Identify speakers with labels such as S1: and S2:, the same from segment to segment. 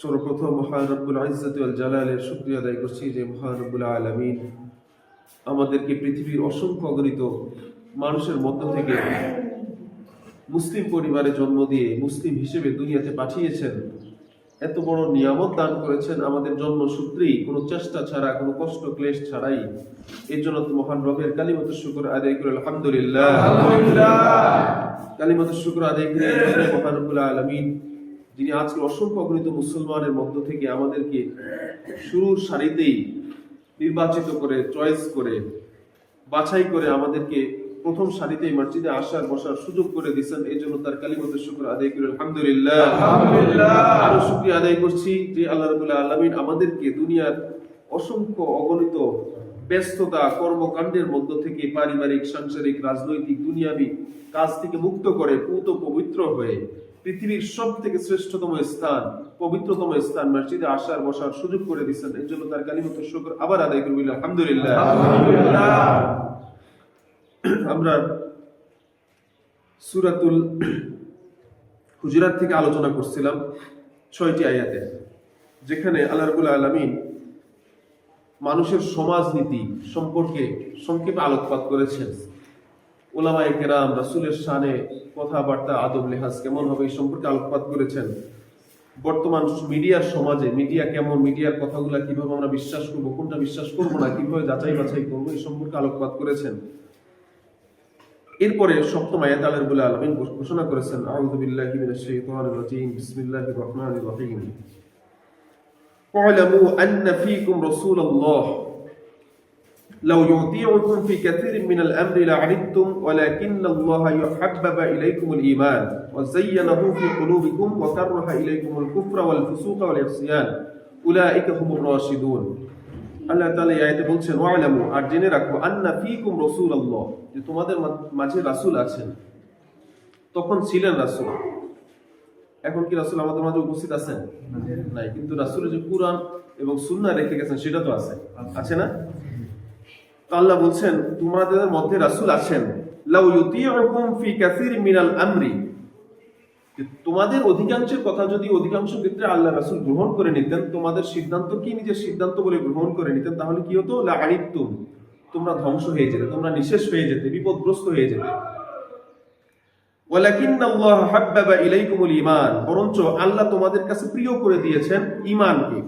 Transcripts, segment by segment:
S1: সর্বপ্রথম মহান রব্বুল ইজ্জত ওয়াল জালালের শুকরিয়া আদায় করছি যে মহান রব্বুল আলামিন আমাদেরকে পৃথিবীর অসংখ্য অগণিত মানুষের মধ্য থেকে মুসলিম পরিবারে জন্ম দিয়ে মুসলিম হিসেবে দুনিয়াতে পাঠিয়েছেন। এত বড় নিয়ামত দান করেছেন আমাদের জন্মসূত্রেই, কোনো চেষ্টা ছাড়া, কোনো কষ্ট ক্লেশ ছাড়াই। এর জন্য তো মহান রবের কালিমাতুশ শুকর আদায় করে আলহামদুলিল্লাহ। কালিমাতুশ শুকর আদায় করে মহান রব্বুল আলামিন যিনি আজকে অসংখ্য অগণিত মুসলমানের মধ্য থেকে আমাদেরকে শুরুর সারিতেই নির্বাচিত করে, চয়েস করে, বাছাই করে আমাদেরকে প্রথম সারিতেই মসজিদে আসার বসার সুযোগ করে দিয়েছেন। এই জন্য তার কালিমাতুশ শুকর আদায় করে আলহামদুলিল্লাহ। আরো শুকরিয়া আদায় করছি যে আল্লাহ রাব্বুল আলামিন আমাদেরকে দুনিয়ার অসংখ্য অগণিত ব্যস্ততা কর্মকাণ্ডের মধ্য থেকে পারিবারিক, সাংসারিক, রাজনৈতিক, দুনিয়াবি কাজ থেকে মুক্ত করে পূত পবিত্র হয়ে পৃথিবীর সব থেকে শ্রেষ্ঠতম স্থান, পবিত্রতম স্থান মসজিদে আসার বসার সুযোগ করে দিয়েছেন। এর জন্য তার কালিমাতুশ শুকর আবার আদায় করব আলহামদুলিল্লাহ। আমরা সূরাতুল হুজুরাত থেকে আলোচনা করছিলাম 6টি আয়াতে, যেখানে আল্লাহ রাব্বুল আলামিন মানুষের সমাজনীতি সম্পর্কে সংক্ষেপে আলোকপাত করেছেন। উলামায়ে কেরাম রাসূলের শানে কথাবার্তা, আদব লেহাজ কেমন হবে এই সম্পর্কে আলোকপাত করেছেন। বর্তমান মিডিয়ার সমাজে মিডিয়া কেমন, মিডিয়ার কথাগুলো কিভাবে আমরা বিশ্বাস করব, কোনটা বিশ্বাস করব না, কিভাবে যাচাই বাছাই করব এই সম্পর্কে আলোকপাত করেছেন। এরপরে সপ্তম আয়াতে আল্লাহ রাব্বুল আলামিন ঘোষণা করেছেন, আউযু বিল্লাহি মিনাশ শাইতানির রাজীম, বিসমিল্লাহির রহমানির রহিম। ওয়ালামু আন্না ফীকুম রাসূলাল্লাহ লাউ ইউতিউকুম ফি কাসীরিন মিনাল আমরি লা'আনিতুম ওয়ালাকিন্নাল্লাহা ইউহাব্বাবা ইলাইকুমুল ঈমান ওয়া যায়্যানাহু ফি কুলুবিকুম ওয়া কাররাহা ইলাইকুমুল কুফরা ওয়াল ফুসুকা ওয়াল ইসয়ান উলাইকা হুমুর রাশিদুন। আল্লাহ তাআলা এই আয়াতে বলছেন, ওয়ালামু, আর জেনে রাখো, আন্না ফীকুম রাসূলাল্লাহ, যে তোমাদের মাঝে রাসূল আছেন। তখন ছিলেন রাসূল, এখন কি রাসূল আমাদের মাঝে উপস্থিত আছেন? নাই, কিন্তু রাসূলের যে কুরআন এবং সুন্নাহ রেখে গেছেন সেটা তো আছে, আছে না? তো আল্লাহ বলছেন তোমাদের মধ্যে রাসূল আছেন। লাউ ইউতিউকুম ফি কাসীরিন মিনাল আমরি, তোমাদের অধিকাংশের কথা যদি অধিকাংশ ক্ষেত্রে আল্লাহ রাসূল গ্রহণ করে নিতেন, তোমাদের সিদ্ধান্ত কি নিজের সিদ্ধান্ত বলে গ্রহণ করে নিতেন, তাহলে কি হতো? লা'আনিতুম, তোমরা ধ্বংস হয়ে যেতে, তোমরা নিঃশেষ হয়ে যেতে, বিপদগ্রস্ত হয়ে যেতে। ওয়ালাকিন্নাল্লাহা হাব্বাবা ইলাইকুমুল ঈমান, বরঞ্চ আল্লাহ তোমাদের কাছে প্রিয় করে দিয়েছেন ঈমানকে।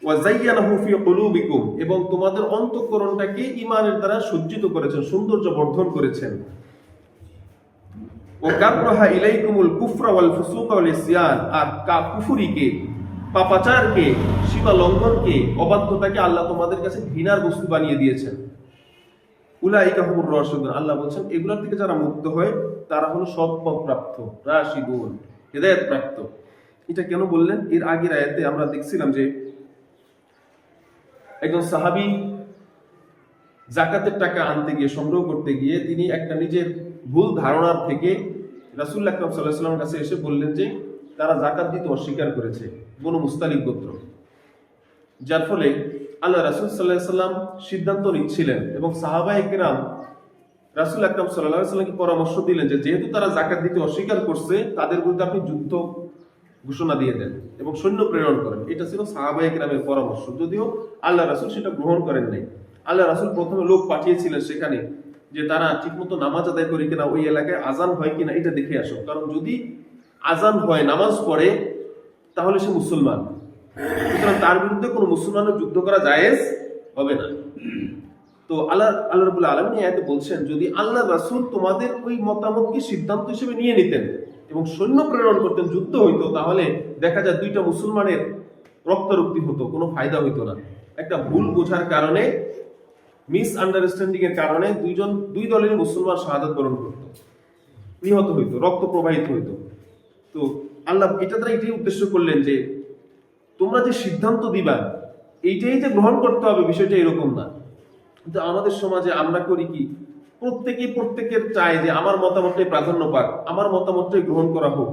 S1: ওয়া যায়্যানাহু ফি কুলুবিকুম, এবং তোমাদের অন্তঃকরণটাকে ঈমানের দ্বারা সজ্জিত করেছেন, সৌন্দর্য বর্ধন করেছেন। ওয়া কাররাহা ইলাইকুমুল কুফরা ওয়াল ফুসুকা ওয়াল ইসয়ান, আর কুফরিকে, পাপাচারকে, সীমা লঙ্ঘনকে, অবাধ্যতাকে আল্লাহ তোমাদের কাছে ঘৃণার বস্তু বানিয়ে দিয়েছেন। উলাইকা হুমুর রাশিদুন, আল্লাহ বলছেন এগুলোর থেকে যারা মুক্ত হয় তারা হলো সৎপথ প্রাপ্ত, রাশিদুন, হেদায়েত প্রাপ্ত। এটা কেন বললেন? এর আগের আয়াতে আমরা দেখছিলাম যে একজন সাহাবী যাকাতের টাকা আনতে গিয়ে, সংগ্রহ করতে গিয়ে তিনি একটা নিজের ভুল ধারণার থেকে রাসূলুল্লাহ সাল্লাল্লাহু আলাইহি ওয়াসাল্লামের কাছে এসে বললেন যে তারা যাকাত দিতে অস্বীকার করেছে, বনু মুস্তালিক গোত্র। যার ফলে আল্লাহ রাসূল সাল্লাল্লাহু আলাইহি ওয়াসাল্লাম সিদ্ধান্ত নিচ্ছিলেন এবং সাহাবায়ে কেরাম রাসূল আকরাম সাল্লাল্লাহু আলাইহি ওয়াসাল্লামকে পরামর্শ দিলেন যে যেহেতু তারা যাকাত দিতে অস্বীকার করছে, তাদের বিরুদ্ধে আপনি যুদ্ধ ঘোষণা দিয়ে দেন এবং সৈন্য প্রেরণ করেন। এটা ছিল সাহাবায়ে কেরামের পরামর্শ, যদিও আল্লাহ রাসূল সেটা গ্রহণ করেন নাই। আল্লাহ রাসূল প্রথমে লোক পাঠিয়েছিলেন সেখানে যে তারা ঠিকমতো নামাজ আদায় করে কিনা, ওই এলাকায় আজান হয় কিনা এটা দেখে আসো, কারণ যদি আজান হয়, নামাজ পড়ে, তাহলে সে মুসলমান, সুতরাং তার বিরুদ্ধে কোনো মুসলমানের যুদ্ধ করা জায়েজ হবে না। তো আল্লাহ রাব্বুল আলামিন এই আয়াতে বলছেন যদি আল্লাহ রাসূল তোমাদের ওই মতামতকে সিদ্ধান্ত হিসেবে নিয়ে নিতেন এবং সৈন্য প্রেরণ করতেন, যুদ্ধ হইতো, তাহলে দেখা যায় দুইটা মুসলমানের রক্তারক্তি হতো, কোনো ফায়দা হইতো না। একটা ভুল বোঝার কারণে, মিস আন্ডারস্ট্যান্ডিং এর কারণে দুই দলের মুসলমান শাহাদাত বরণ করতো, নিহত হইতো, রক্ত প্রবাহিত হইতো। তো আল্লাহ এটা দ্বারা এটাই উদ্দেশ্য করলেন যে তোমরা যে সিদ্ধান্ত দিবা এইটাই যে গ্রহণ করতে হবে, বিষয়টা এরকম না। কিন্তু আমাদের সমাজে আমরা করি কি, প্রত্যেকের চায় যে আমার মতামতটাই প্রাধান্য পাক, আমার মতামতটাই গ্রহণ করা হোক।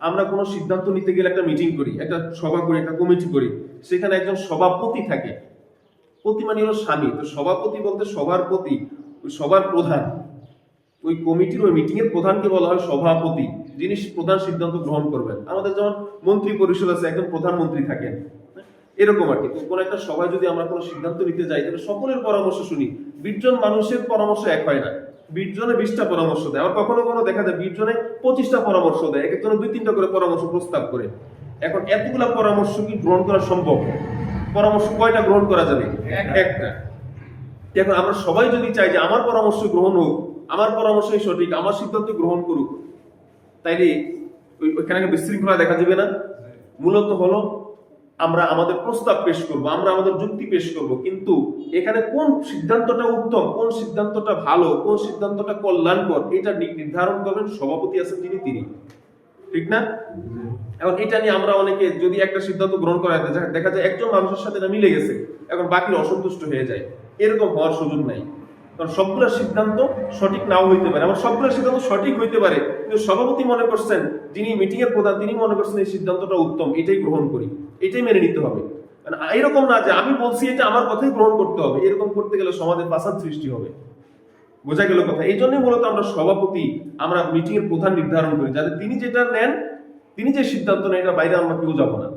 S1: আমরা কোনো সিদ্ধান্ত নিতে গেলে একটা মিটিং করি, একটা সভা করি, একটা কমিটি করি, সেখানে একজন সভাপতি থাকে। প্রতি মানে হলো স্বামী, তো সভাপতি বলতে সবার প্রতি, সবার প্রধান, ওই কমিটির ওই মিটিং এর প্রধানকে বলা হয় সভাপতি। যিনি প্রধান সিদ্ধান্ত গ্রহণ করবেন। আমাদের যেমন মন্ত্রী পরিষদ আছে, একজন প্রধানমন্ত্রী থাকেন, এরকম আর কি। তো কোনো একটা সভায় যদি আমরা কোনো সিদ্ধান্ত নিতে যাই, তাহলে সকলের পরামর্শ শুনি। 20 জন মানুষের পরামর্শ এক হয় না, 20 জনে 20টা পরামর্শ দেয়। আবার কখনো কখনো দেখা যায় 20 জনে 25টা পরামর্শ দেয়, এক একজনে 2-3টা করে পরামর্শ প্রস্তাব করে। এখন এতগুলা পরামর্শ কি গ্রহণ করা সম্ভব? পরামর্শ কয়টা গ্রহণ করা যাবে? একটা। এখন আমরা সবাই যদি চাই যে আমার পরামর্শ গ্রহণ হোক, আমার পরামর্শই সঠিক, আমার সিদ্ধান্ত গ্রহণ করুক, তাইলে ওইখানে বিশৃঙ্খলা দেখা যাবে না? মূলত হলো আমরা আমাদের প্রস্তাব পেশ করব, আমরা আমাদের যুক্তি পেশ করব, কিন্তু এখানে কোন সিদ্ধান্তটা উত্তম, কোন সিদ্ধান্তটা ভালো, কোন সিদ্ধান্তটা কল্যাণকর, এটা নির্ধারণ করবেন সভাপতি আছেন যিনি, তিনি। ঠিক না? এখন এটা নিয়ে আমরা অনেকে যদি একটা সিদ্ধান্ত গ্রহণ করা যায়, দেখা যায় একজন মানুষের সাথে এটা মিলে গেছে, এখন বাকিরা অসন্তুষ্ট হয়ে যায়। এরকম হওয়ার সুযোগ নাই, কারণ সবগুলো সিদ্ধান্ত সঠিক নাও হইতে পারে, আবার সবগুলো সিদ্ধান্ত সঠিক হইতে পারে, কিন্তু সভাপতি মনে করছেন, যিনি মিটিং এর প্রধান, তিনি মনে করছেন এই সিদ্ধান্তটা উত্তম, এটাই গ্রহণ করি, এটাই মেনে নিতে হবে। মানে এরকম না যে আমি বলছি এটা আমার কথাই গ্রহণ করতে হবে, এরকম করতে গেলে সমাজে ফাসাদ সৃষ্টি হবে। বোঝা গেল কথা? এই জন্যই মূলত আমরা সভাপতি, আমরা মিটিং এর প্রধান নির্ধারণ করি, যাতে তিনি যেটা নেন, তিনি যে সিদ্ধান্ত নেন, এটা বাইরে আমরা কেউ যাবো না।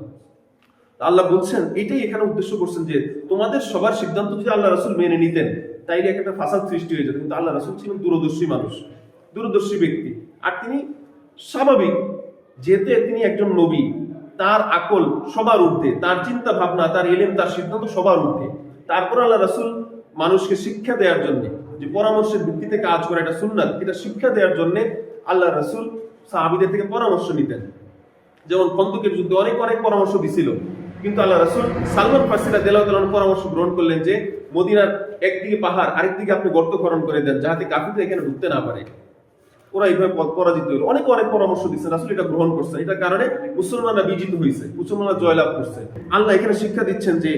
S1: আল্লাহ বলছেন, এটাই এখানে উদ্দেশ্য করছেন যে তোমাদের সবার সিদ্ধান্ত যদি আল্লাহ রাসূল মেনে নিতেন, তাইলে একটা ফাসাদ সৃষ্টি হয়ে যেত। কিন্তু আল্লাহ রাসূল ছিলেন দূরদর্শী মানুষ, দূরদর্শী ব্যক্তি, আর তিনি স্বাভাবিক, যেহেতু তিনি একজন নবী, তার আকল সবার ঊর্ধ্বে, তার চিন্তা ভাবনা, তার ইলম, তার সিদ্ধান্ত সবার ঊর্ধ্বে। তারপর আল্লাহ রাসূল মানুষকে শিক্ষা দেওয়ার জন্য, যে পরামর্শের ভিত্তিতে কাজ করা এটা সুন্নাত, এটা শিক্ষা দেওয়ার জন্য আল্লাহ রাসূল সাহাবীদের থেকে পরামর্শ নিতেন। যেমন খন্দকের যুদ্ধে অনেক অনেক পরামর্শ দিছিল, কিন্তু আল্লাহ রাসূল সালমান ফারসি রাদিয়াল্লাহু তাআলার পরামর্শ গ্রহণ করলেন যে মদিনার একদিকে পাহাড়, আরেকদিকে আপনি গর্ত খনন করে দেন, যাতে কাফিররা এখানে ঢুকতে না পারে, ওরা এইভাবে পরাজিত হইল। অনেক অনেক পরামর্শ দিচ্ছেন, রাসূল এটা গ্রহণ করছেন। এটার কারণে মুসলমানরা বিজিত হয়েছে, মুসলমানরা জয়লাভ করছে। আল্লাহ এখানে শিক্ষা দিচ্ছেন যে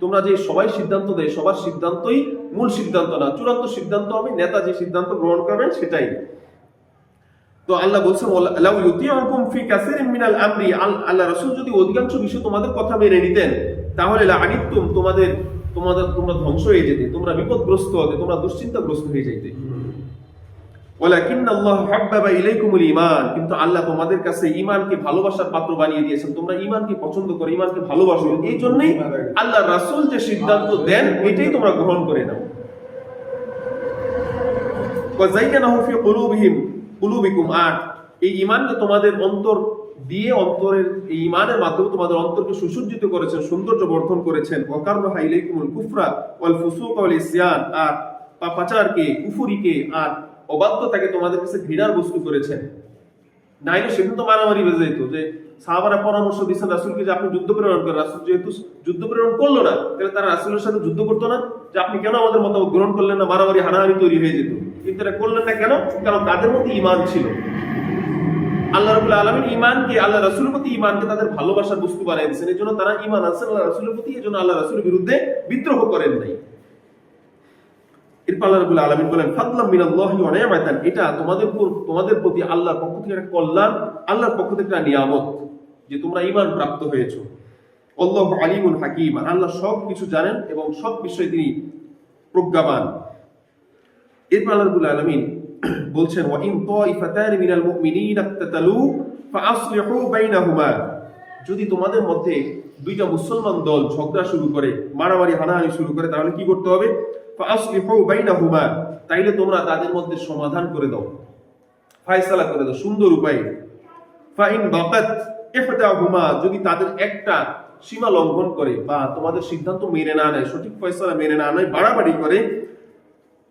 S1: তোমরা যে সবাই সিদ্ধান্ত দেয়, সবার সিদ্ধান্তই মূল সিদ্ধান্ত না, চূড়ান্ত সিদ্ধান্ত হবে নেতা যে সিদ্ধান্ত গ্রহণ করবেন সেটাই। তো আল্লাহ বলছেন, লাউ ইউতিউকুম ফি কাসিরিন মিনাল আমরি, আল্লাহ রাসূল যদি অধিকাংশ বিষয় তোমাদের কথা মেনে নিতেন, তাহলে লাআনিতুম, তোমরা ধ্বংস হয়ে যেতে, তোমরা বিপদগ্রস্ত হতে, তোমরা দুশ্চিন্তাগ্রস্ত হয়ে যাইতে। ওয়ালাকিন্নাল্লাহ হাব্বাবা ইলাইকুমুল ঈমান, কিন্তু আল্লাহ তোমাদের কাছে ঈমানকে ভালোবাসার পাত্র বানিয়ে দিয়েছেন, তোমরা ঈমানকে পছন্দ করো, ঈমানকে ভালোবাসো। এই জন্যই আল্লাহ রাসূল যে সিদ্ধান্ত দেন, এটাই তোমরা গ্রহণ করে নাও। ওয়া যায়্যানাহু ফি কুলুবিকুম, আর এই ঈমানকে তোমাদের অন্তর দিয়ে, অন্তরের এই ঈমানের মাধ্যমে তোমাদের অন্তরকে সুসজ্জিত করেছেন, সৌন্দর্য বর্ধন করেছেন। ওয়া কাররাহা ইলাইকুমুল কুফরা ওয়াল ফুসুক ওয়াল ইসয়ান, আর পাপাচারকে, কুফরিকে আর অবাধ্যতাকে তোমাদের কাছে ঘৃণার বস্তু করেছেন। নাইলে সেদিন তো মারামারি বেজে যেত, যে সাহাবারা পরামর্শ দিচ্ছেন রাসূলকে যে আপনি যুদ্ধ প্রেরণ করেন, রাসূল যেহেতু যুদ্ধ প্রেরণ করলো না, তাহলে তারা রাসূলের সাথে যুদ্ধ করতো না, যে আপনি কেন আমাদের মতামত গ্রহণ করলেন না, মারামারি হানাহানি তৈরি হয়ে যেত। কিন্তু এটা করলেন না কেন? কারণ তাদের মধ্যে ঈমান ছিল। আল্লাহ রাব্বুল আলামিন ঈমানকে, আল্লাহ রাসূলের প্রতি ঈমানকে তাদের ভালোবাসার বস্তু বানিয়ে দিয়েছেন। এজন্য তারা ঈমান আছে আল্লাহ রাসূলের প্রতি, এজন্য আল্লাহ রাসূলের বিরুদ্ধে বিদ্রোহ করেন নাই। এরপর আল্লাহ রাব্বুল আলামিন বলেন, ফাদলাম মিনাল্লাহি ওয়া নি'মাতান, এটা তোমাদের প্রতি আল্লাহর পক্ষ থেকে একটা কল্যাণ, আল্লাহর পক্ষ থেকে একটা নিয়ামত, যে তোমরা ঈমান প্রাপ্ত হয়েছো। আল্লাহু আলিমুন হাকীম, আল্লাহ সব কিছু জানেন এবং সব বিষয়ে তিনি প্রজ্ঞাবান। এরপর আল্লাহ রাব্বুল আলামিন বলছেন, ওয়া ইন তাইফাতানি মিনাল মুমিনিনা ইকতাতালু ফাআসলিহু বাইনাহুমা, যদি তোমাদের মধ্যে দুইটা মুসলমান দল ঝগড়া শুরু করে, মারামারি হানাহানি শুরু করে, তাহলে কি করতে হবে? ফাআসলিহু বাইনাহুমা, তাইলে তোমরা তাদের মধ্যে সমাধান করে দাও, ফয়সালা করে দাও সুন্দর উপায়ে। ফাইন বাকাত ইহদাহুমা, যদি তাদের একটা সীমা লঙ্ঘন করে বা তোমাদের সিদ্ধান্ত মেনে না নেয়, সঠিক ফয়সালা মেনে না নেয়, বাড়াবাড়ি করে,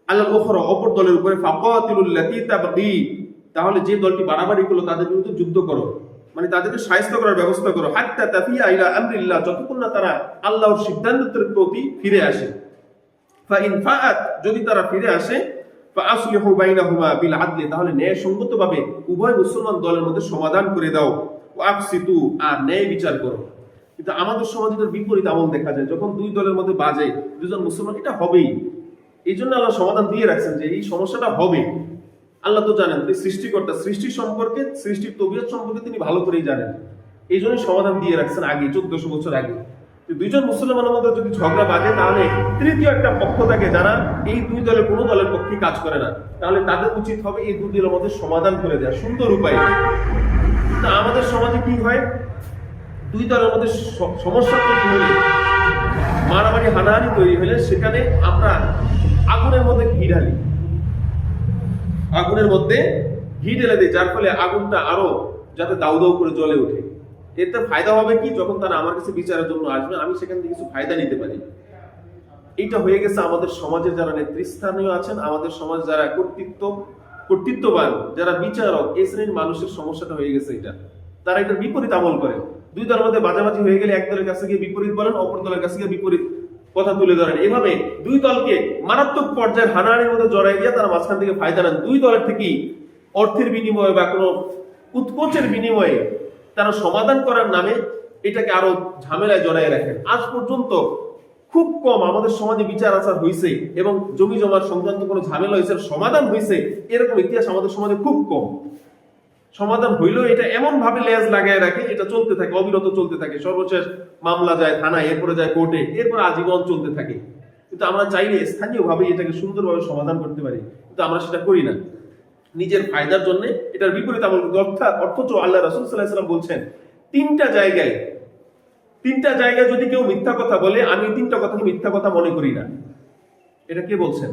S1: আল্লাহ উখরা, অপর দলের উপরে, ফাকাতিলুল লাতী তাবগী, তাহলে যে দলটি বাড়াবাড়ি করলো তাদের বিরুদ্ধে যুদ্ধ করো, মানে তাদেরকে শায়েস্ত করার ব্যবস্থা করো। হাত্তা তাফিয়া ইলা আমরিল্লাহ, যতক্ষণ না তারা আল্লাহর সিদ্ধান্তের প্রতি ফিরে আসে। ফাইন ফাআত, যদি তারা ফিরে আসে, ফাআসলিহু বাইনাহুমা বিল আদলি, তাহলে ন্যায়সঙ্গতভাবে উভয় মুসলমান দলের মধ্যে সমাধান করে দাও। ওয়া আকসিতু, আর ন্যায় বিচার করো। কিন্তু আমাদের সমাজে এর বিপরীত আমল দেখা যায়, যখন দুই দলের মধ্যে বাজে, দুজন মুসলমান, এটা হবেই। এই জন্য আল্লাহ সমাধান দিয়ে রাখছেন যে এই সমস্যাটা হবে। আল্লাহ তো জানেন, তিনি সৃষ্টিকর্তা, সৃষ্টি সম্পর্কে, সৃষ্টির তবিয়ত সম্পর্কে তিনি ভালো করেই জানেন। এই জন্যই সমাধান দিয়ে রাখছেন আগে, 1400 বছর আগে। দুইজন মুসলমানের মধ্যে যদি ঝগড়া বাজে, তাহলে তৃতীয় একটা পক্ষ থাকে যারা এই দুই দলের কোনো দলের পক্ষে কাজ করে না, তাহলে তাদের উচিত হবে এই দুই দলের মধ্যে সমাধান করে দেওয়া সুন্দর উপায়। তা আমাদের সমাজে কি হয়, দুই দলের মধ্যে সমস্যা তৈরি হলে, মারামারি হানাহানি তৈরি হলে সেখানে আমরা আগুনের মধ্যে ঘি ঢালি, আগুনের মধ্যে ঘি ঢেলে দিই, যার ফলে আগুনটা আরো যাতে দাউ দাউ করে জ্বলে ওঠে। এতে ফায়দা হবে কি, যখন তারা আমার কাছে বিচারের জন্য আসবে আমি সেখান থেকে কিছু ফায়দা নিতে পারি। এইটা হয়ে গেছে আমাদের সমাজের যারা নেতৃস্থানীয় আছেন, আমাদের সমাজ যারা কর্তৃত্ববান, যারা বিচারক, এই শ্রেণীর মানুষের সমস্যাটা হয়ে গেছে এটা। তারা এটার বিপরীত আমল করে। দুই দলের মধ্যে বাজাবাজি হয়ে গেলে এক দলের কাছে গিয়ে বিপরীত বলেন, অপর দলের কাছে গিয়ে বিপরীত কথা তুলে ধরেন। এভাবে দুই দলকে মারাত্মক পর্যায়ের হানাহানির মধ্যে জড়াই দিয়ে তারা মাঝখান থেকে ফায়দা নেন। দুই দলের থেকেই অর্থের বিনিময়ে বা কোনো উৎকোচের বিনিময়ে তারা সমাধান করার নামে এটাকে আরো ঝামেলায় জড়াই রাখেন। আজ পর্যন্ত খুব কম আমাদের সমাজে বিচার আচার হয়েছে এবং জমি জমার সংক্রান্ত কোনো ঝামেলা হয়েছে, সমাধান হয়েছে, এরকম ইতিহাস আমাদের সমাজে খুব কম। সমাধান হইলেও এটা এমন ভাবে লেজ লাগায় রাখে, এটা চলতে থাকে, অবিরত চলতে থাকে। সর্বশেষ মামলা যায় থানায়, এরপরে যায় কোর্টে, এরপরে আজীবন চলতে থাকে। কিন্তু আমরা চাইলে স্থানীয় ভাবে এটাকে সুন্দরভাবে সমাধান করতে পারি, কিন্তু আমরা সেটা করি না, নিজের ফায়দার জন্য এটার বিপরীত আমল। অথচ আল্লাহ রাসূল সাল্লাল্লাহু আলাইহি ওয়াসাল্লাম বলছেন, তিনটা জায়গায় যদি কেউ মিথ্যা কথা বলে, আমি এই তিনটা কথাকে মিথ্যা কথা মনে করি না। এটা কে বলছেন?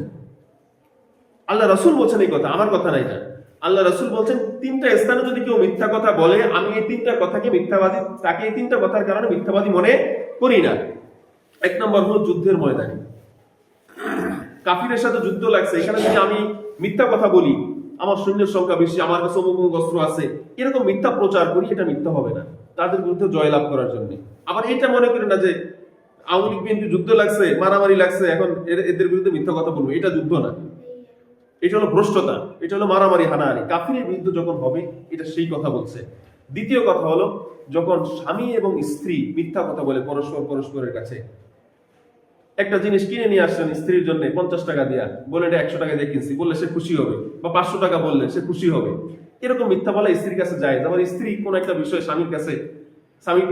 S1: আল্লাহ রাসূল বলছেন এই কথা, আমার কথা না এটা। আল্লাহ রাসূল বলছেন, তিনটা স্থানে যদি কেউ মিথ্যা কথা বলে, আমি এই তিনটা কথাকে মিথ্যাবাদী, তাকে এই তিনটা কথার কারণে মিথ্যাবাদী মনে করি না। এক নম্বর হলো যুদ্ধের ময়দানে, কাফিরের সাথে যুদ্ধ লাগছে, এখানে যদি আমি মিথ্যা কথা বলি, আমার সৈন্যের সংখ্যা বেশি, আমার কাছে অমুক অস্ত্র আছে, এরকম মিথ্যা প্রচার করি, এটা মিথ্যা হবে না তাদের বিরুদ্ধে জয়লাভ করার জন্য। আবার এটা মনে করি না যে আওয়ামী লীগ বিএনপি যুদ্ধ লাগছে, মারামারি লাগছে, এখন এদের বিরুদ্ধে মিথ্যা কথা বলবো, এটা যুদ্ধ না, এটা হলো ভ্রষ্টতা, এটা হলো মারামারি হানাহানি। কাফিরের বিরুদ্ধে যখন হবে, এটা সেই কথা বলছে। দ্বিতীয় কথা হলো, যখন স্বামী এবং স্ত্রী মিথ্যা কথা বলে পরস্পরের কাছে, একটা জিনিস কিনে নিয়ে আসছেন স্ত্রীর জন্য 50 টাকা দিয়া, বলে এটা 100 টাকা দিয়ে কিনছি, বললে সে খুশি হবে, বা 500 টাকা বললে সে খুশি হবে, এরকম মিথ্যা বলা স্ত্রীর কাছে যায়। আমার স্ত্রী কোন একটা বিষয় স্বামীর কাছে, স্বামী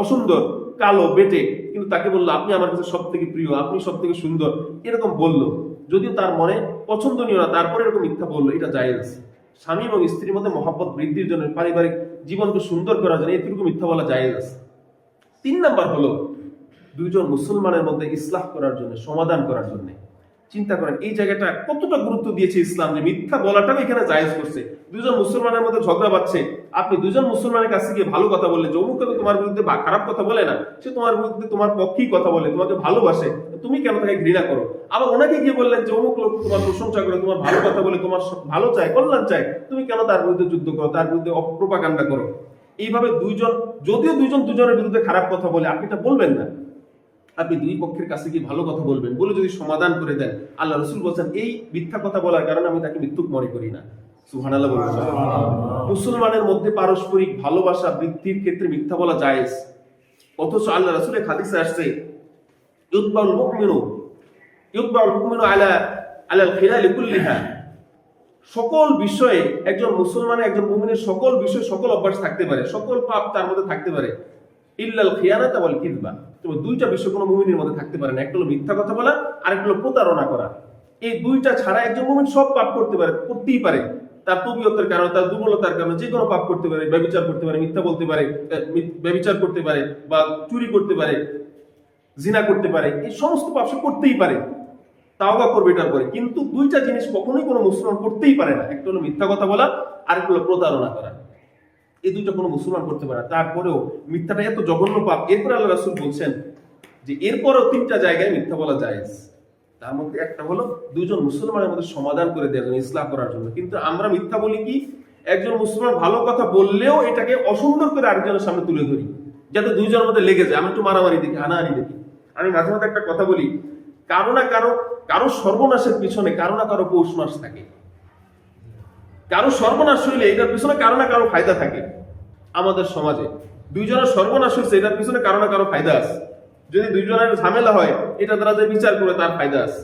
S1: অসুন্দর, কালো, বেটে, কিন্তু তাকে বললো আপনি আমার কাছে সব থেকে প্রিয়, আপনি সব থেকে সুন্দর, এরকম বললো, যদিও তার মনে পছন্দনীয় না, তারপরে এরকম মিথ্যা বললো, এটা জায়েজ। স্বামী এবং স্ত্রীর মধ্যে মহব্বত বৃদ্ধির জন্য, পারিবারিক জীবনকে সুন্দর করার জন্য এটুকু মিথ্যা বলা জায়েজ। 3 নাম্বার হলো, দুইজন মুসলমানের মধ্যে ইসলাহ করার জন্য, সমাধান করার জন্য। চিন্তা করেন এই জায়গাটা কতটা গুরুত্ব দিয়েছে ইসলাম, যে মিথ্যা বলাটাও এখানে জায়েজ করছে। দুইজন মুসলমানের মধ্যে ঝগড়া বাজছে, আপনি দুইজন মুসলমানের কাছে গিয়ে ভালো কথা বললে, যে অমুক তোমার বিরুদ্ধে খারাপ কথা বলে না, সে তোমার বিরুদ্ধে তোমার পক্ষেই কথা বলে, তোমাকে ভালোবাসে, তুমি কেন তাকে ঘৃণা করো? আবার ওনাকে গিয়ে বললেন যে অমুক লোক তোমার প্রশংসা করে, তোমার ভালো কথা বলে, তোমার ভালো চায়, কল্যাণ চায়, তুমি কেন তার বিরুদ্ধে যুদ্ধ করো, তার বিরুদ্ধে প্রপাগান্ডা করো? এইভাবে যদিও দুজনের বিরুদ্ধে খারাপ কথা বলে, আপনি এটা বলবেন না, আপনি দুই পক্ষের কাছে গিয়ে ভালো কথা বলবেন, বলে যদি সমাধান করে দেন, আল্লাহ রাসূল বলেন এই মিথ্যা কথা বলার কারণে আমি তাকে মৃত্যুক মনে করি না। সুবহানাল্লাহ বলবেন। মুসলমানের মধ্যে পারস্পরিক ভালোবাসা বৃদ্ধির ক্ষেত্রে মিথ্যা বলা জায়েজ। অথচ আল্লাহ রাসূলের হাদিসে আসছে, ইউতবাউল মুমিনু আলাল খিলালি কুল্লিহা, সকল বিষয়ে একজন মুসলমানের, একজন মুমিনের সকল বিষয়, সকল অভ্যাস থাকতে পারে, সকল পাপ তার মধ্যে থাকতে পারে, ইল্লাল খিয়ানাতা ওয়াল কিযবা, তবে দুইটা বিষয় কোনো মুমিনের মধ্যে থাকতে পারে না, একটা হলো মিথ্যা কথা বলা, আর একটা হলো প্রতারণা করা। এই দুইটা ছাড়া একজন মুমিন সব পাপ করতেই পারে, তার তবিয়তের কারণে, তার দুর্বলতার কারণে যে কোনো পাপ করতে পারে, ব্যভিচার করতে পারে, মিথ্যা বলতে পারে, ব্যভিচার করতে পারে, বা চুরি করতে পারে, জিনা করতে পারে, এই সমস্ত পাপ সে করতেই পারে, তাওবা করবে এটার পরে। কিন্তু দুইটা জিনিস কখনোই কোনো মুসলমান করতেই পারে না, একটা হলো মিথ্যা কথা বলা, আর একটা হলো প্রতারণা করা। এই দুইটা কোনো মুসলমান করতে পারে না। তারপরেও মিথ্যাটা এত জঘন্য পাপ, এরপরে আল্লাহ রাসূল বলছেন যে এরপরও 3টা জায়গায় মিথ্যা বলা জায়েজ। তার মধ্যে একটা হলো দুইজন মুসলমানের মধ্যে সমাধান করে দেওয়ার জন্য, ইসলাহ করার জন্য। কিন্তু আমরা মিথ্যা বলি কি, একজন মুসলমান ভালো কথা বললেও এটাকে অসুন্দর করে আরেকজনের সামনে তুলে ধরি, যাতে দুইজনের মধ্যে লেগে যায়। আমি একটু মারামারি দেখি, হানাহানি দেখি। আমি মাঝে মাঝে একটা কথা বলি, কারো সর্বনাশের পিছনে কারো না কারো পৌষ মাস থাকে। কারো সর্বনাশ হইলে এটার পিছনে কারো না কারো ফায়দা থাকে। আমাদের সমাজে দুইজনের সর্বনাশ হয়েছে, এটার পিছনে কারো না কারো ফায়দা আছে। যদি দুইজনের ঝামেলা হয়, এটা দ্বারা যে বিচার করে তার ফায়দা আছে।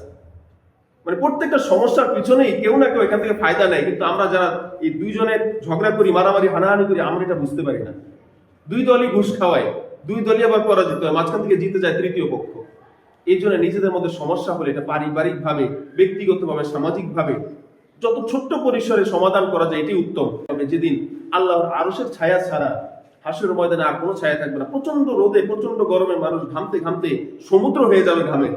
S1: মানে প্রত্যেকটা সমস্যার পিছনেই কেউ না কেউ এখান থেকে ফায়দা নেয়। কিন্তু আমরা যারা এই দুইজনের ঝগড়া করি, মারামারি হানাহানি করি, আমরা এটা বুঝতে পারি না। দুই দলই ঘুষ খাওয়ায়, দুই দলই আবার পরাজিত হয়, মাঝখান থেকে জিতে যায় তৃতীয় পক্ষ। এই জন্য নিজেদের মধ্যে সমস্যা হলে এটা পারিবারিক ভাবে, ব্যক্তিগত ভাবে, সামাজিক ভাবে যত ছোট্ট পরিসরে সমাধান করা যায় এটি উত্তম। তবে যেদিন আল্লাহর আরশের ছায়া ছাড়া হাসরের ময়দানে আর কোনো ছায়া থাকবে না, প্রচন্ড রোদে প্রচন্ড গরমে মানুষ ঘামতে ঘামতে সমুদ্র হয়ে যাবে ঘামে,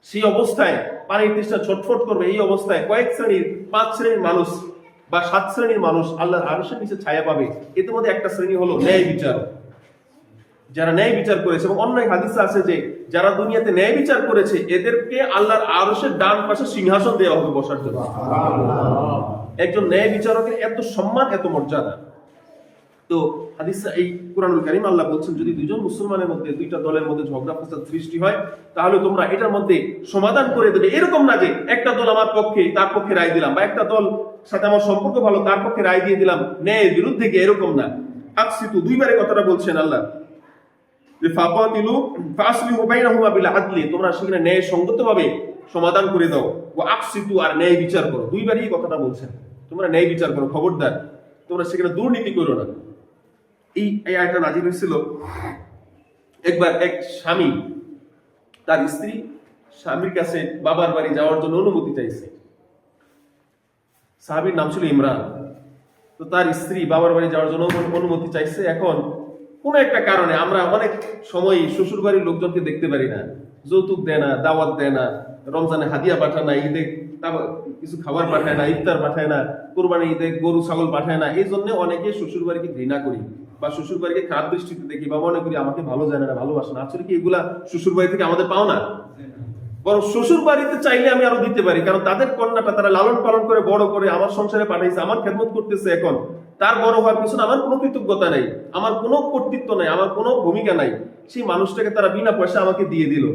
S1: সেই অবস্থায় পানির তৃষ্ণা ছটফট করবে। এই অবস্থায় কয়েক শ্রেণীর, 5 শ্রেণীর মানুষ বা 7 শ্রেণীর মানুষ আল্লাহর আরশের নিচে ছায়া পাবে। এর মধ্যে একটা শ্রেণী হলো ন্যায় বিচার, যারা ন্যায় বিচার করেছে। এবং অন্য এক হাদিসে আছে যে যারা দুনিয়াতে ন্যায় বিচার করেছে এদেরকে আল্লাহর আরশের ডান পাশে সিংহাসন দেওয়া হবে বসার জন্য। একজন ন্যায় বিচারকের এত সম্মান, এত মর্যাদা। তো হাদিসে এই কুরআনুল কারীম আল্লাহ বলছেন, যদি দুইজন মুসলমানের মধ্যে, দুইটা দলের মধ্যে ঝগড়া ফাসাদ সৃষ্টি হয় তাহলে তোমরা এটার মধ্যে সমাধান করে দেবে। এরকম না যে একটা দল আমার পক্ষে, তার পক্ষে রায় দিলাম, বা একটা দল সাথে আমার সম্পর্ক ভালো, তার পক্ষে রায় দিয়ে দিলাম, ন্যায়ের বিরুদ্ধে গিয়ে, এরকম না। আকসিতু, দুইবারে কথাটা বলছেন আল্লাহ যে ফাকাতিলু ফাসলিহু বাইনাহুমা বিল আদলি, তোমরা সেখানে ন্যায় সঙ্গতভাবে সমাধান করে দাও। ওয়া আকসিতু, আর ন্যায় বিচার করো। দুইবারই কথাটা বলছেন, তোমরা ন্যায় বিচার করো, খবরদার তোমরা সেখানে দুর্নীতি করো না। এই আয়াতটা নাযিল হয়েছিল একবার এক স্বামী তার স্বামীর কাছে বাবার বাড়ি যাওয়ার জন্য অনুমতি চাইছে। সাহাবীর নাম ছিল ইমরান। তো তার স্ত্রী বাবার বাড়ি যাওয়ার জন্য অনুমতি চাইছে। এখন কোন একটা কারণে আমরা অনেক সময় শ্বশুর বাড়ির লোকজনকে দেখতে পারি না, যৌতুক দেয় না, দাওয়াত দেয় না, রমজানে হাদিয়া পাঠায় না, ঈদে কিছু খাবার পাঠায় না, ইফতার পাঠায় না, কোরবানি ঈদে গরু ছাগল পাঠায় না। এই জন্য অনেকে শ্বশুর বাড়িকে ঘৃণা করি বা শ্বশুর বাড়িকে খারাপ দৃষ্টিতে দেখি বা মনে করি আমাকে ভালো জানে না, ভালোবাসে না। আসলে কি এগুলা শ্বশুর বাড়ি থেকে আমাদের পাও না? বরং শ্বশুর বাড়িতে চাইলে আমি আরো দিতে পারি, কারণ তাদের কন্যাটা তারা লালন পালন করে বড় করে আমার সংসারে পাঠাইছে, আমার খেদমত করতেছে। এখন তার বড় হওয়ার পিছনে আমার কোনো কৃতজ্ঞতা নাই, আমার কোনো কর্তৃত্ব নাই, আমার কোনো ভূমিকা নাই। সেই মানুষটাকে তারা বিনা পয়সা আমাকে দিয়ে দিল।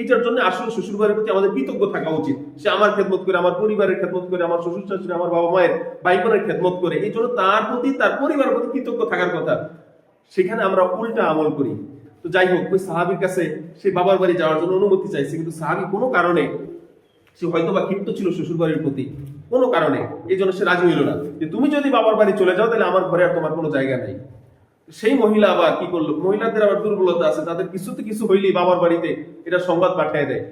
S1: এটার জন্য আসলে শ্বশুর বাড়ির প্রতি আমাদের কৃতজ্ঞ থাকা উচিত। সে আমার খেদমত করে, আমার পরিবারের খেদমত করে, আমার শ্বশুর শাশুড়ি, আমার বাবা মায়ের, ভাই বোনের খেদমত করে। এই জন্য তার প্রতি, তার পরিবারের প্রতি কৃতজ্ঞ থাকার কথা। সেখানে আমরা উল্টা আমল করি। তো যাই হোক, ওই সাহাবীর কাছে সে বাবার বাড়ি যাওয়ার জন্য অনুমতি চাইছে, কিন্তু সাহাবী কোনো কারণে, সে হয়তো বা ক্ষিপ্ত ছিল শ্বশুর বাড়ির প্রতি কোনো কারণে, এই জন্য সে রাজি হইল না যে তুমি যদি বাবার বাড়ি চলে যাও তাহলে আমার ঘরে আর তোমার কোনো জায়গা নেই। সেই মহিলা আবার কি করলো, মহিলাদের আবার দুর্বলতা আছে, তাদের কিছুতে কিছু হইলেই বাবার বাড়িতে এটা সংবাদ পাঠিয়ে দেয়।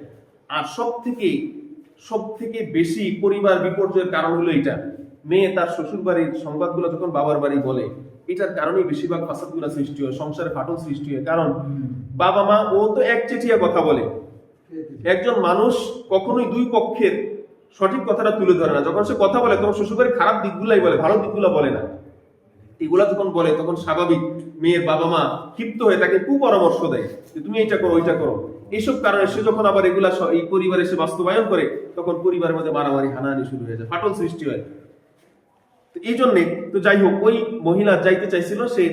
S1: আর সব থেকে বেশি পরিবার বিপর্যয়ের কারণ হলো এটা, মেয়ে তার শ্বশুর বাড়ির সংবাদগুলো যখন বাবার বাড়ি বলে, এটার কারণেই বেশিরভাগ ফাসাদগুলো সৃষ্টি হয়, সংসারে ফাটল সৃষ্টি হয়। কারণ বাবা মা ও তো একচেটিয়া কথা বলে, একজন মানুষ কখনোই দুই পক্ষের সঠিক কথাটা তুলে ধরে না। যখন সে কথা বলে তখন শ্বশুরবাড়ির খারাপ দিকগুলাই বলে, ভালো দিকগুলো বলে না। এগুলা যখন বলে তখন স্বাভাবিক মেয়ের বাবা মা ক্ষিপ্ত হয়ে তাকে কুপরামর্শ দেয় যে তুমি এইটা করো, ওইটা করো। এইসব কারণে সে যখন আবার এগুলা এই পরিবারে সে বাস্তবায়ন করে, তখন পরিবারের মধ্যে মারামারি, হানাহানি শুরু হয়ে যায়, ফাটল সৃষ্টি হয়। এই জন্যে তো যাই হোক, ওই মহিলা যাইতে চাইছিল, সে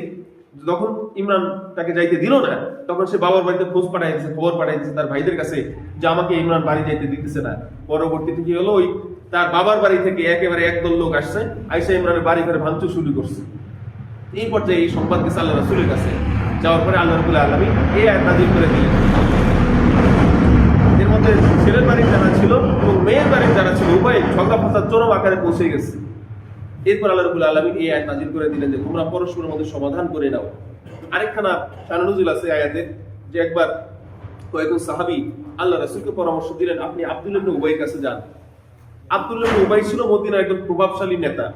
S1: যখন ইমরান তাকে যাইতে দিল না, তখন সে বাবার বাড়িতে খোঁজ পাঠাই দিচ্ছে, খবর পাঠাই দিচ্ছে তার ভাইদের কাছে যে আমাকে ইমরান বাড়ি যাইতে দিতেছে না। পরবর্তীতে কি হলো, ওই তার বাবার বাড়ি থেকে একেবারে একদল লোক আসছে, আইসা ইমরানের বাড়ি ঘরে ভাঙচুর শুরু করছে। এই পর্যায়ে এই সংবাদ গেছে আল্লাহ রাসূলের কাছে। যাওয়ার পরে আল্লাহ রাব্বুল আলামিন এই আয়াত নাযিল করে দিলেন। এর মধ্যে ছেলের বাড়ির যারা ছিল এবং মেয়ের বাড়ির যারা ছিল উভয় ঝগড়া ফাসাদ চরম আকারে পৌঁছে গেছে। এরপর আল্লাহ রাব্বুল আলামিন এই আয়াত নাযিল করে দিলেন যে তোমরা পরস্পরের মধ্যে সমাধান করে নাও। আরেকখানা শানে নুজুল আছে আয়াতে, যে একবার কয়েকজন সাহাবী আল্লাহ রাসূলকে পরামর্শ দিলেন আপনি আব্দুল্লাহ ইবনে উবাইয়ের কাছে যান। আব্দুল্লাহ ইবনে উবাই ছিল মদিনার একজন প্রভাবশালী নেতা,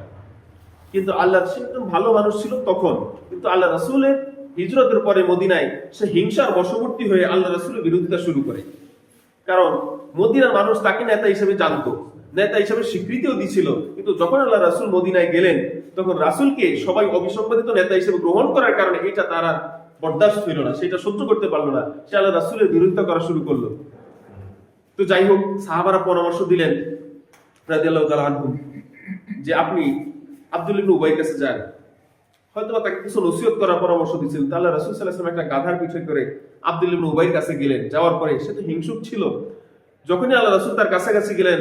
S1: কিন্তু আল্লাহ, সে একজন ভালো মানুষ ছিল তখন, কিন্তু আল্লাহ রাসূলের হিজরতের পরে মদিনায় সে হিংসার বশবর্তী হয়ে আল্লাহ রাসূলের বিরোধিতা শুরু করে। কারণ মদিনার মানুষ তাকে নেতা হিসেবে জানতো, নেতা হিসেবে স্বীকৃতিও দিছিল, কিন্তু যখন আল্লাহ রাসূল মদিনায় গেলেন তখন রাসূলকে সবাই অবিসংবাদিত নেতা হিসেবে গ্রহণ করার কারণে এটা তার আর বরদাস্ত হইল না, সেটা সহ্য করতে পারলো না, সে আল্লাহ রাসূলের বিরোধিতা করা শুরু করলো। তো যাই হোক, সাহাবারা পরামর্শ দিলেন রাদিয়াল্লাহু তাআলা আনহুম যে আপনি আব্দুল্লাহ ইবনে উবাইয়ের কাছে যান, হয়তো তাকে কিছু নসিহত করার পরামর্শ দিচ্ছিলেন। আল্লাহ রাসূল সাল্লাল্লাহু আলাইহি ওয়াসাল্লাম একটা গাধার পিঠে করে আব্দুল্লাহ ইবনে উবাইয়ের কাছে গেলেন। যাওয়ার পরে সে তো হিংসুক ছিল, যখনই আল্লাহ রাসূল তার কাছাকাছি গেলেন,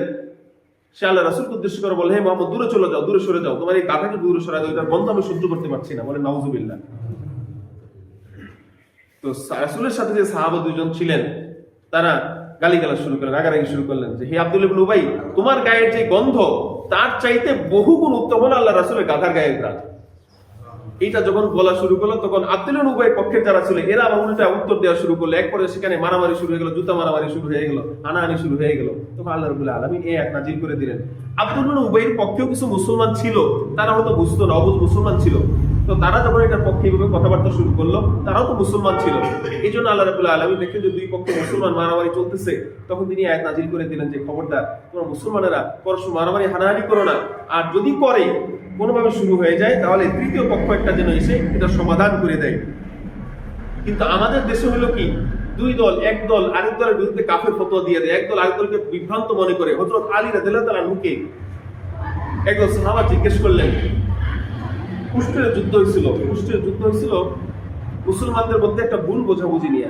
S1: সে আল্লাহ রাসূলকে উদ্দেশ্য করে বলে, হে মুহাম্মদ, দূরে চলে যাও, দূরে সরে যাও, তোমার এই গাধাকে দূরে সরাই দাও, এটার গন্ধ আমি সহ্য করতে পারছি না। বলে নাউজুবিল্লাহ। তো রাসূলের সাথে যে সাহাবা দুইজন ছিলেন তারা গালিগালাজ শুরু করলেন, রাগারাগি শুরু করলেন যে হে আব্দুল্লাহ ইবনে উবাই, তোমার গায়ের যে গন্ধ তার চাইতে বহুগুণ উত্তম হলো আল্লাহ রাসূলের গাধার গায়ের ঘ্রাণ। এইটা যখন বলা শুরু করলো তখন আব্দুল্লাহ ইবনে উবাই পক্ষের যারা ছিল এরা আবার উল্টা উত্তর দেওয়া শুরু করলো। এক পরে সেখানে মারামারি শুরু হয়ে গেল, জুতা মারামারি শুরু হয়ে গেল, হানাহানি শুরু হয়ে গেল। তখন আল্লাহ রাব্বুল আলামিন এই আয়াত নাযিল করে দিলেন। আব্দুল্লাহ ইবনে উবাইয়ের পক্ষেও কিছু মুসলমান ছিল, তারা হয়তো বুঝতো না, অবুঝ মুসলমান ছিল। তো তারা যখন এটার পক্ষে এইভাবে কথাবার্তা শুরু করলো, তারাও তো মুসলমান ছিল। এই জন্য আল্লাহ রাব্বুল আলামিন দেখলেন যে দুই পক্ষে মুসলমান মারামারি চলতেছে, তখন তিনি আয়াত নাযিল করে দিলেন যে খবরদার তোমরা মুসলমানেরা পরস্পর মারামারি হানাহানি করো না, আর যদি করে কোনোভাবে শুরু হয়ে যায় তাহলে তৃতীয় পক্ষ একটা যেন এসে এটা সমাধান করে দেয়। কিন্তু আমাদের দেশে হলো কি, দুই দল, এক দল আরেক দলের বিরুদ্ধে কাফের ফতোয়া দিয়ে দেয়, এক দল আরেক দলকে বিভ্রান্ত মনে করে। হযরত আলী রাদিয়াল্লাহু তাআলা আনহুকে একদল সাহাবা জিজ্ঞেস করলেন, কুষ্টের যুদ্ধ হয়েছিল, মুসলমানদের মধ্যে একটা ভুল বোঝাবুঝি নিয়ে,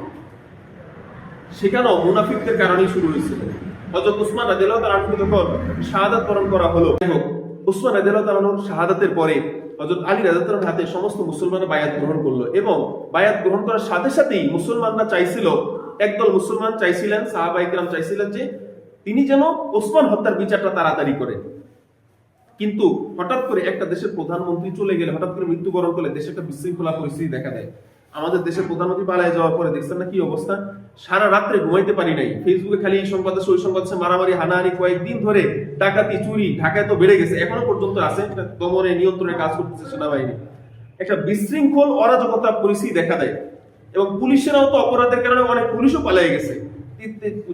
S1: সেখানেও মুনাফিকদের কারণেই শুরু হয়েছিল। হযরত উসমান রাদিয়াল্লাহু তাআলা আনহু যখন শাহাদাত বরণ করা হলো, উসমান রাদিয়াল্লাহু তাআলা আনহুর শাহাদাতের পরে হযরত আলী রাদিয়াল্লাহু তাআলার হাতে সমস্ত মুসলমানরা বায়াত গ্রহণ করলো, এবং বায়াত গ্রহণ করার সাথে সাথেই মুসলমানরা চাইছিল, একদল মুসলমান চাইছিলেন, সাহাবায়ে কেরাম চাইছিলেন যে তিনি যেন ওসমান হত্যার বিচারটা তাড়াতাড়ি করেন। কিন্তু হঠাৎ করে একটা দেশের প্রধানমন্ত্রী চলে গেলে, হঠাৎ করে মৃত্যুবরণ করলে দেশে একটা বিশৃঙ্খলা পরিস্থিতি দেখা দেয়। আমাদের দেশের প্রধানমন্ত্রী পালায় যাওয়ার পরে দেখছেন না কি অবস্থা, সারা রাত্রে ঘুমাইতে পারি নাই, ফেসবুকে খালি এই সংবাদ আছে ওই সংবাদ আছে, মারামারি হানাহানি, কয়েকদিন ধরে ডাকাতি চুরি ঢাকায় তো বেড়ে গেছে, এখনো পর্যন্ত আছে, দমনে নিয়ন্ত্রণে কাজ করতেছে সেনাবাহিনী। একটা বিশৃঙ্খল অরাজকতা পরিস্থিতি দেখা দেয়, এবং পুলিশেরাও তো অপরাধের কারণে অনেক পুলিশও পালিয়ে গেছে।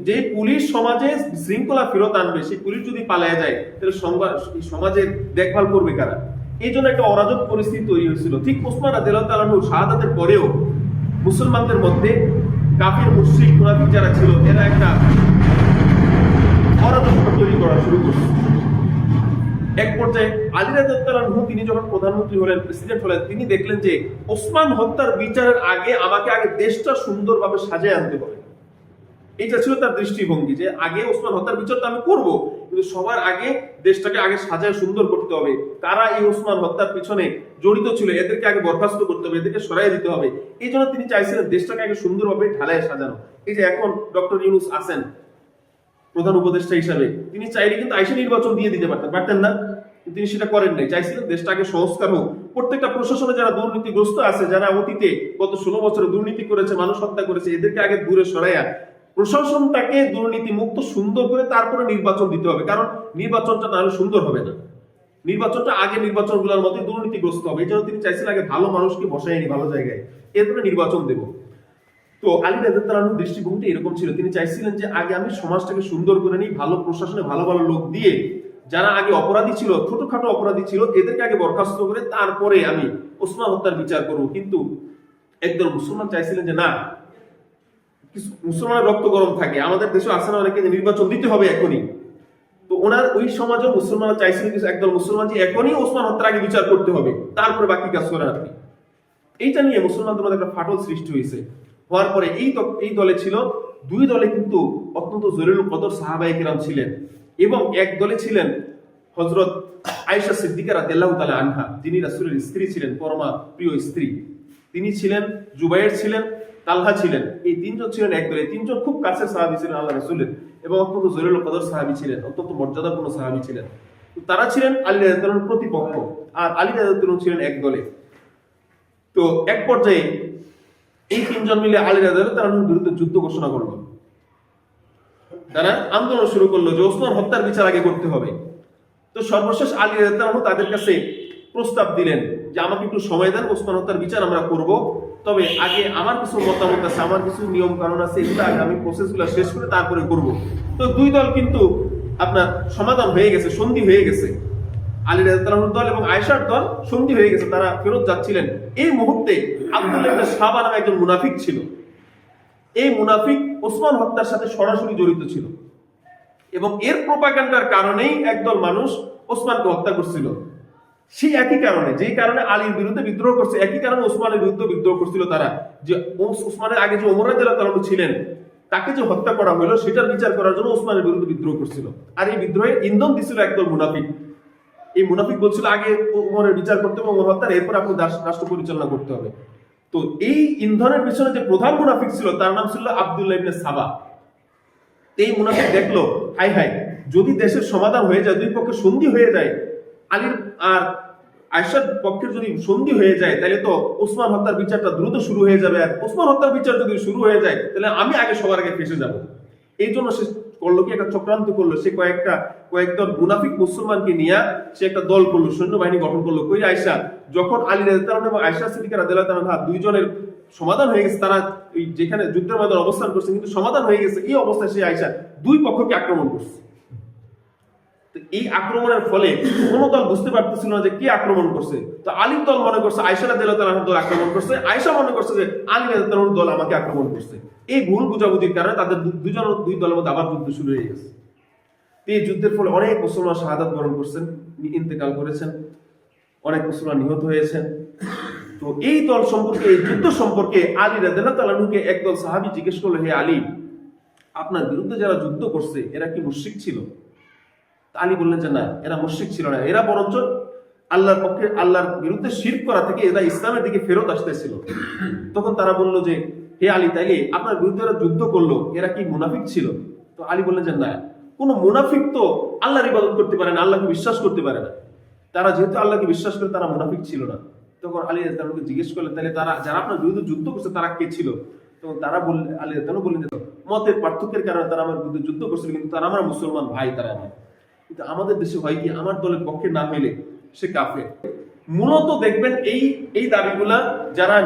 S1: যে পুলিশ সমাজে শৃঙ্খলা ফেরত আনবে, সেই পুলিশ যদি পালিয়ে যায় তাহলে সমাজের দেখভাল করবে কারা? এই জন্য একটা অরাজক পরিস্থিতি তৈরি হয়েছিল। ঠিক ওসমান রাদিয়াল্লাহু তাআলা আনহু শাহাদাতের পরেও মুসলমানদের মধ্যে কাফির মুশরিক মুনাফিক যারা ছিল এরা একটা অরাজকতা তৈরি করা শুরু করছে। এক পর্যায়ে আলী রাদিয়াল্লাহু তাআলা আনহু তিনি যখন প্রধানমন্ত্রী হলেন, প্রেসিডেন্ট হলেন, তিনি দেখলেন যে ওসমান হত্যার বিচারের আগে আমাকে আগে দেশটা সুন্দরভাবে সাজিয়ে আনতে হবে। এইটা ছিল তার দৃষ্টিভঙ্গি, যে আগে ওসমান হত্যার বিচারটা আমি করব, কিন্তু সবার আগে দেশটাকে আগে সাজায় সুন্দর করতে হবে। কারা এই ওসমান হত্যার পিছনে জড়িত ছিল এদেরকে আগে বরখাস্ত করতে হবে, এদেরকে সরাই দিতে হবে। এই জন্য তিনি চাইছিলেন দেশটাকে আগে সুন্দরভাবে ঢালায় সাজানো। এই যে এখন ডক্টর ইউনূস আছেন প্রধান উপদেষ্টা হিসাবে, তিনি চাইলে কিন্তু আইসা নির্বাচন দিয়ে দিতে পারতেন না, কিন্তু তিনি সেটা করেন নাই। চাইছিলেন দেশটা আগে সংস্কার হোক, প্রত্যেকটা প্রশাসনে যারা দুর্নীতিগ্রস্ত আছে, যারা অতীতে গত 16 বছরে দুর্নীতি করেছে, মানুষ হত্যা করেছে, এদেরকে আগে দূরে সরাইয়া প্রশাসনটাকে দুর্নীতি মুক্ত সুন্দর করে তারপরে নির্বাচন দিতে হবে। কারণ নির্বাচনটা না হলে সুন্দর হবে না, নির্বাচনটা আগে নির্বাচনগুলোর মতোই দুর্নীতিগ্রস্ত হবে। এই জন্য তিনি চাইছেন আগে ভালো মানুষকে বসায়নি ভালো জায়গায়, এরপরে নির্বাচন দেব। তো আলী রাদিয়াল্লাহু তাআলা আনহুর দৃষ্টিভঙ্গিটা এরকম ছিল, তিনি চাইছিলেন যে আগে আমি সমাজটাকে সুন্দর করে নিই, ভালো প্রশাসনে ভালো ভালো লোক দিয়ে, যারা আগে অপরাধী ছিল, ছোটখাটো অপরাধী ছিল, এদেরকে আগে বরখাস্ত করে তারপরে আমি ওসমান হত্যার বিচার করব। কিন্তু একদল মুসলমান চাইছিলেন যে না, মুসলমানের রক্ত গরম থাকে, আমাদের দেশে আছে না অনেকে, নির্বাচন দিতে হবে এখনই। তো ওনার ওই সমাজেও মুসলমানরা চাইছিলেন কিছু একদল মুসলমান যে এখনই ওসমান হত্যার আগে বিচার করতে হবে, তারপরে বাকি কাজ করেন আপনি। এইটা নিয়ে মুসলমানদের মধ্যে একটা ফাটল সৃষ্টি হয়েছে। হওয়ার পরে এই দলে ছিল, দুই দলে কিন্তু অত্যন্ত জলিলুল কদর সাহাবায়ে কেরাম ছিলেন, এবং এক দলে ছিলেন হযরত আয়েশা সিদ্দিকা রাদিয়াল্লাহু তাআলা আনহা, যিনি রাসূলের স্ত্রী ছিলেন, পরমা প্রিয় স্ত্রী। তিনি ছিলেন, জুবাইর ছিলেন, তালহা ছিলেন। এই তিনজন ছিলেন এক দলে। তিনজন খুব কাছের সাহাবী ছিলেন আল্লাহ রাসূলের, এবং অত্যন্ত জলিলুল কদর সাহাবী ছিলেন, অত্যন্ত মর্যাদাপূর্ণ সাহাবী ছিলেন। তারা ছিলেন আলী রাদিয়াল্লাহু তাআলার প্রতিপক্ষ, আর আলী রাদিয়াল্লাহু তাআলা ছিলেন এক দলে। তো এক পর্যায়ে এই তিনজন মিলে আলী রাদিয়াল্লাহু তাআলার বিরুদ্ধে যুদ্ধ ঘোষণা করলো। তারা আন্দোলন শুরু করলো যে ওসমান হত্যার বিচার আগে করতে হবে। তো সর্বশেষ আলী রাদিয়াল্লাহু তাআলা তাদের কাছে প্রস্তাব দিলেন যে আমাকে একটু সময় দেন, ওসমান হত্যার বিচার আমরা করব, তবে আগে আমার কিছু মতামত আছে, আমার কিছু নিয়ম কানুন আছে, এগুলো আগে আমি প্রসেসগুলো শেষ করে তারপরে করব। তো দুই দল কিন্তু আপনার সমাধান হয়ে গেছে, সন্ধি হয়ে গেছে। আলী রাদিয়াল্লাহু দল এবং আয়েশার দল সন্ধি হয়ে গেছে, তারা ফেরত যাচ্ছিলেন। এই মুহূর্তে আব্দুল্লাহ ইবনে সাবা নামে একজন মুনাফিক ছিল। এই মুনাফিক ওসমান হত্যার সাথে সরাসরি জড়িত ছিল, এবং এর প্রোপাগান্ডার কারণেই একদল মানুষ ওসমানকে হত্যা করছিল। সেই একই কারণে, যেই কারণে আলীর বিরুদ্ধে বিদ্রোহ করছে, একই কারণে ওসমানের বিরুদ্ধে বিদ্রোহ করছিল তারা, যে ওসমানের আগে যে ওমর রাদিয়াল্লাহু তাআলা ছিলেন, তাকে যে হত্যা করা হলো সেটার বিচার করার জন্য ওসমানের বিরুদ্ধে বিদ্রোহ করছিল। আর এই বিদ্রোহের ইন্ধন দিছিল একদল মুনাফিক। এই মুনাফিক বলছিল আগে ওমরের বিচার করতে হবে, ওমর হত্যার, এরপর আপনি রাষ্ট্র পরিচালনা করতে হবে। তো এই ইন্ধনের পিছনে যে প্রধান মুনাফিক ছিল তার নাম ছিল আব্দুল্লাহ ইবনে সাবা। এই মুনাফিক দেখলো, হাই হাই, যদি দেশের সমাধান হয়ে যায়, দুই পক্ষে সন্ধি হয়ে যায়, আলীর আর আয়েশার পক্ষের যদি সন্ধি হয়ে যায় তাহলে তো ওসমান হত্যার বিচারটা দ্রুত শুরু হয়ে যাবে, আর ওসমান হত্যার বিচার যদি শুরু হয়ে যায় তাহলে আমি আগে সবার আগে ফেসে যাব। এই জন্য সে করলো কি, একটা চক্রান্ত করলো। সে কয়েকদল মুনাফিক মুসলমানকে নিয়ে সে একটা দল করলো, সৈন্যবাহিনী গঠন করলো। কই আয়েশা যখন আলী রাদিয়াল্লাহু আনহু এবং আয়েশা সিদ্দিকা রাদিয়াল্লাহু আনহা দুইজনের সমাধান হয়ে গেছে, তারা যেখানে যুদ্ধের ময়দানে অবস্থান করছে কিন্তু সমাধান হয়ে গেছে, এই অবস্থায় সে আয়েশা দুই পক্ষকে আক্রমণ করছে। এই আক্রমণের ফলে কোন দল বুঝতে পারতেছিল না যে কে আক্রমণ করছে। তো আলীর দল মনে করছে আয়েশা রাদিয়াল্লাহু তাআলার দল আক্রমণ করছে, আয়েশা মনে করছে যে আলী রাদিয়াল্লাহু তাআলার দল আমাকে আক্রমণ করছে। এই ভুল বুঝাবুঝির কারণে তাদের দুই দলের মধ্যে আবার যুদ্ধ শুরু হয়ে গেছে। এই যুদ্ধের ফলে অনেক মুসলমান শাহাদাত বরণ করছেন, ইন্তেকাল করেছেন, অনেক মুসলমান নিহত হয়েছেন। তো এই দল সম্পর্কে, এই যুদ্ধ সম্পর্কে আলী রাদিয়াল্লাহু তাআলা আনহুকে একদল সাহাবী জিজ্ঞেস করলো, হে আলী, আপনার বিরুদ্ধে যারা যুদ্ধ করছে এরা কি মুশরিক ছিল? আলী বললেন যে না, এরা মুশরিক ছিল না, এরা বরঞ্চ আল্লাহর পক্ষে, আল্লাহর বিরুদ্ধে শিরক করা থেকে এরা ইসলামের দিকে ফেরত আসতেছিল। তখন তারা বলল যে হে আলী, তাইলে আপনার বিরুদ্ধে এরা যুদ্ধ করলো, এরা কি মুনাফিক ছিল? তো আলী বললেন যে না, কোন মুনাফিক তো আল্লাহর ইবাদত করতে পারে না, আল্লাহকে বিশ্বাস করতে পারে না। তারা যেহেতু আল্লাহকে বিশ্বাস করে তারা মুনাফিক ছিল না। তখন আলী রাদিয়াল্লাহু তাআলা জিজ্ঞেস করলেন, তাহলে তারা যারা আপনার বিরুদ্ধে যুদ্ধ করছে তারা কে ছিল? তখন তারা বললেন, আলী রাদিয়াল্লাহু বললেন, মতের পার্থক্যের কারণে তারা আমার বিরুদ্ধে যুদ্ধ করছিল, কিন্তু তারা আমার মুসলমান ভাই, তারা আমার। কিন্তু আমাদের দেশে হয় কি, আমার দলের পক্ষে না হইলে সে কাফের। মূলত দেখবেন এই দাবিগুলা যারা